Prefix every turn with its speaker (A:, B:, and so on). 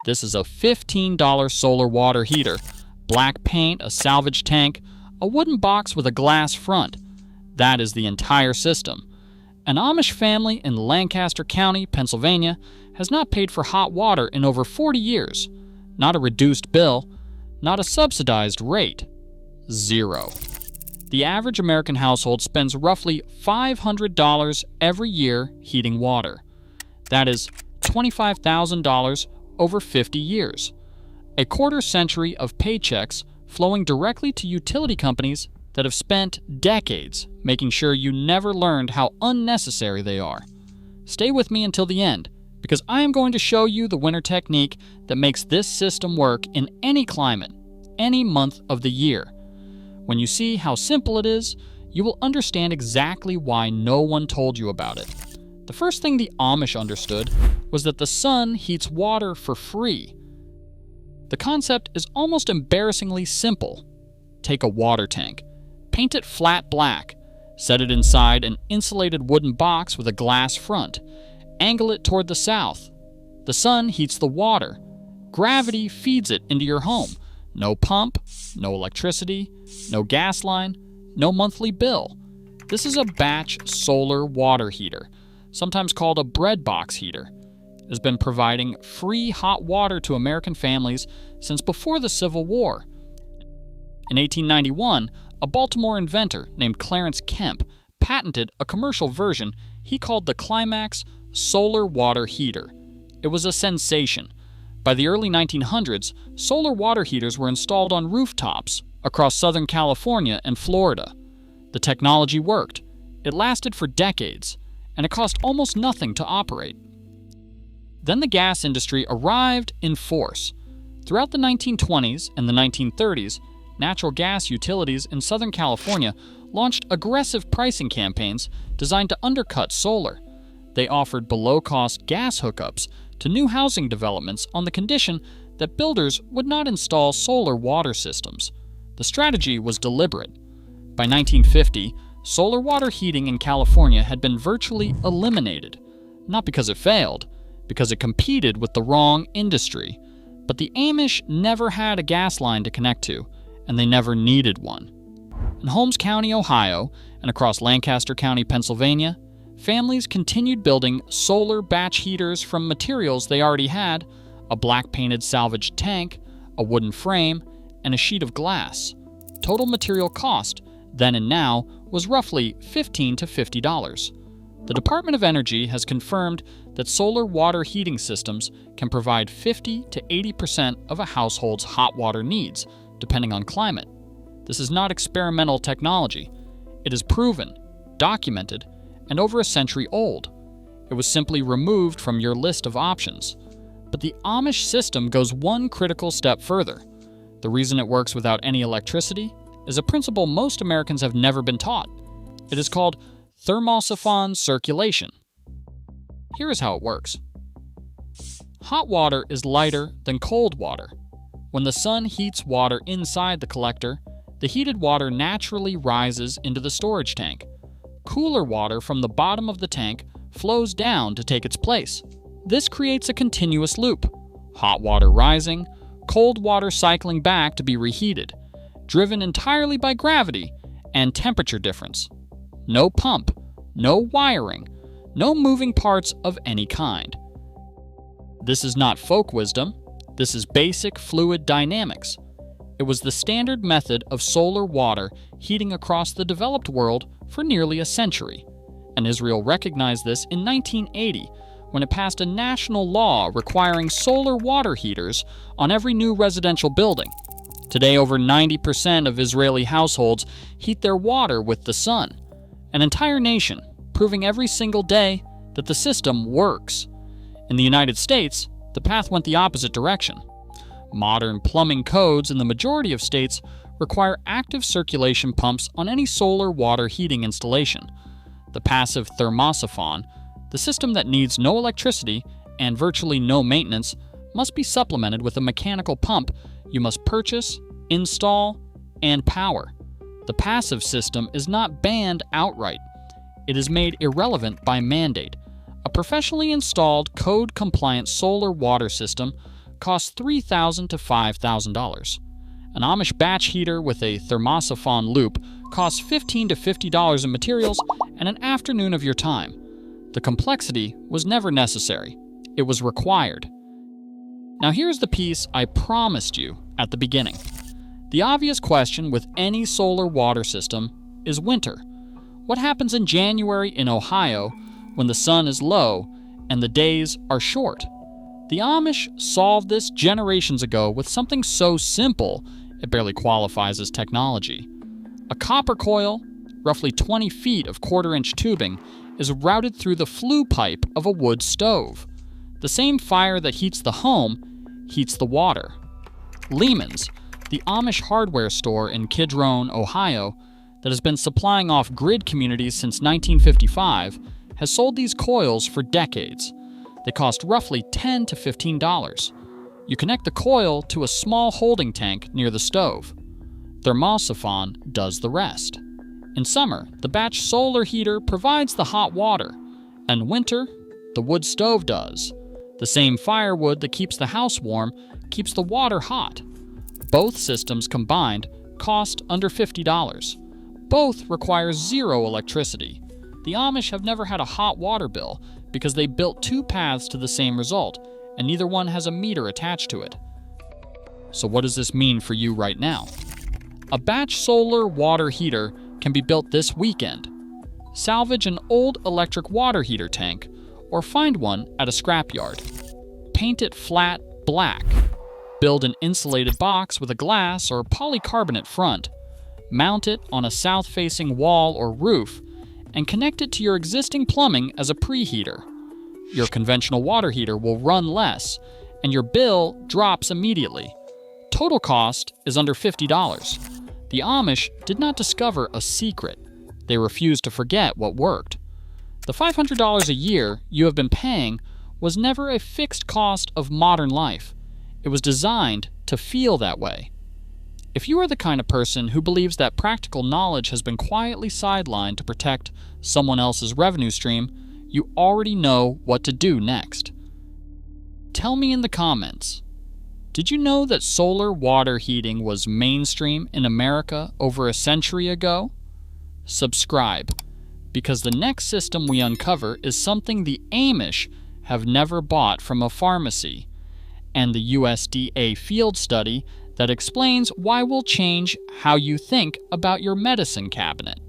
A: This is a $15 solar water heater, black paint, a salvage tank, a wooden box with a glass front. That is the entire system. An Amish family in Lancaster County, Pennsylvania, has not paid for hot water in over 40 years. Not a reduced bill, not a subsidized rate. Zero. The average American household spends roughly $500 every year heating water. That is $25,000 over 50 years. A quarter century of paychecks flowing directly to utility companies that have spent decades making sure you never learned how unnecessary they are. Stay with me until the end, because I am going to show you the winter technique that makes this system work in any climate, any month of the year. When you see how simple it is, you will understand exactly why no one told you about it. The first thing the Amish understood was that the sun heats water for free. The concept is almost embarrassingly simple. Take a water tank, paint it flat black, set it inside an insulated wooden box with a glass front, angle it toward the south. The sun heats the water. Gravity feeds it into your home. No pump, no electricity, no gas line, no monthly bill. This is a batch solar water heater, sometimes called a bread box heater. It has been providing free hot water to American families since before the Civil War. In 1891, a Baltimore inventor named Clarence Kemp patented a commercial version he called the Climax Solar Water Heater. It was a sensation. By the early 1900s, solar water heaters were installed on rooftops across Southern California and Florida. The technology worked. It lasted for decades, and it cost almost nothing to operate. Then the gas industry arrived in force. Throughout the 1920s and the 1930s, natural gas utilities in Southern California launched aggressive pricing campaigns designed to undercut solar. They offered below-cost gas hookups to new housing developments on the condition that builders would not install solar water systems. The strategy was deliberate. By 1950, solar water heating in California had been virtually eliminated, not because it failed, because it competed with the wrong industry. But the Amish never had a gas line to connect to, and they never needed one. In Holmes County, Ohio, and across Lancaster County, Pennsylvania, families continued building solar batch heaters from materials they already had: a black-painted salvage tank, a wooden frame, and a sheet of glass. Total material cost, then and now, was roughly $15 to $50. The Department of Energy has confirmed that solar water heating systems can provide 50 to 80% of a household's hot water needs, depending on climate. This is not experimental technology. It is proven, documented, and over a century old. It was simply removed from your list of options. But the Amish system goes one critical step further. The reason it works without any electricity is a principle most Americans have never been taught. It is called thermosiphon circulation. Here is how it works. Hot water is lighter than cold water. When the sun heats water inside the collector, the heated water naturally rises into the storage tank. Cooler water from the bottom of the tank flows down to take its place. This creates a continuous loop: hot water rising, cold water cycling back to be reheated, driven entirely by gravity and temperature difference. No pump, no wiring, no moving parts of any kind. This is not folk wisdom. This is basic fluid dynamics. It was the standard method of solar water heating across the developed world for nearly a century, and Israel recognized this in 1980 when it passed a national law requiring solar water heaters on every new residential building. Today, over 90% of Israeli households heat their water with the sun, an entire nation proving every single day that the system works. In the United States, the path went the opposite direction. Modern plumbing codes in the majority of states require active circulation pumps on any solar water heating installation. The passive thermosiphon, the system that needs no electricity and virtually no maintenance, must be supplemented with a mechanical pump you must purchase, install, and power. The passive system is not banned outright. It is made irrelevant by mandate. A professionally installed, code-compliant solar water system costs $3,000 to $5,000. An Amish batch heater with a thermosiphon loop costs $15 to $50 in materials and an afternoon of your time. The complexity was never necessary. It was required. Now here's the piece I promised you at the beginning. The obvious question with any solar water system is winter. What happens in January in Ohio when the sun is low and the days are short? The Amish solved this generations ago with something so simple it barely qualifies as technology. A copper coil, roughly 20 feet of quarter-inch tubing, is routed through the flue pipe of a wood stove. The same fire that heats the home heats the water. Lehman's, the Amish hardware store in Kidrone, Ohio, that has been supplying off-grid communities since 1955, has sold these coils for decades. They cost roughly $10 to $15. You connect the coil to a small holding tank near the stove. Thermosiphon does the rest. In summer, the batch solar heater provides the hot water. And winter, the wood stove does. The same firewood that keeps the house warm keeps the water hot. Both systems combined cost under $50. Both require zero electricity. The Amish have never had a hot water bill because they built two paths to the same result, and neither one has a meter attached to it. So what does this mean for you right now? A batch solar water heater can be built this weekend. Salvage an old electric water heater tank or find one at a scrapyard. Paint it flat black. Build an insulated box with a glass or polycarbonate front. Mount it on a south-facing wall or roof and connect it to your existing plumbing as a preheater. Your conventional water heater will run less, and your bill drops immediately. Total cost is under $50. The Amish did not discover a secret. They refused to forget what worked. The $500 a year you have been paying was never a fixed cost of modern life. It was designed to feel that way. If you are the kind of person who believes that practical knowledge has been quietly sidelined to protect someone else's revenue stream, you already know what to do next. Tell me in the comments, did you know that solar water heating was mainstream in America over a century ago? Subscribe, because the next system we uncover is something the Amish have never bought from a pharmacy, and the USDA field study that explains why we'll change how you think about your medicine cabinet.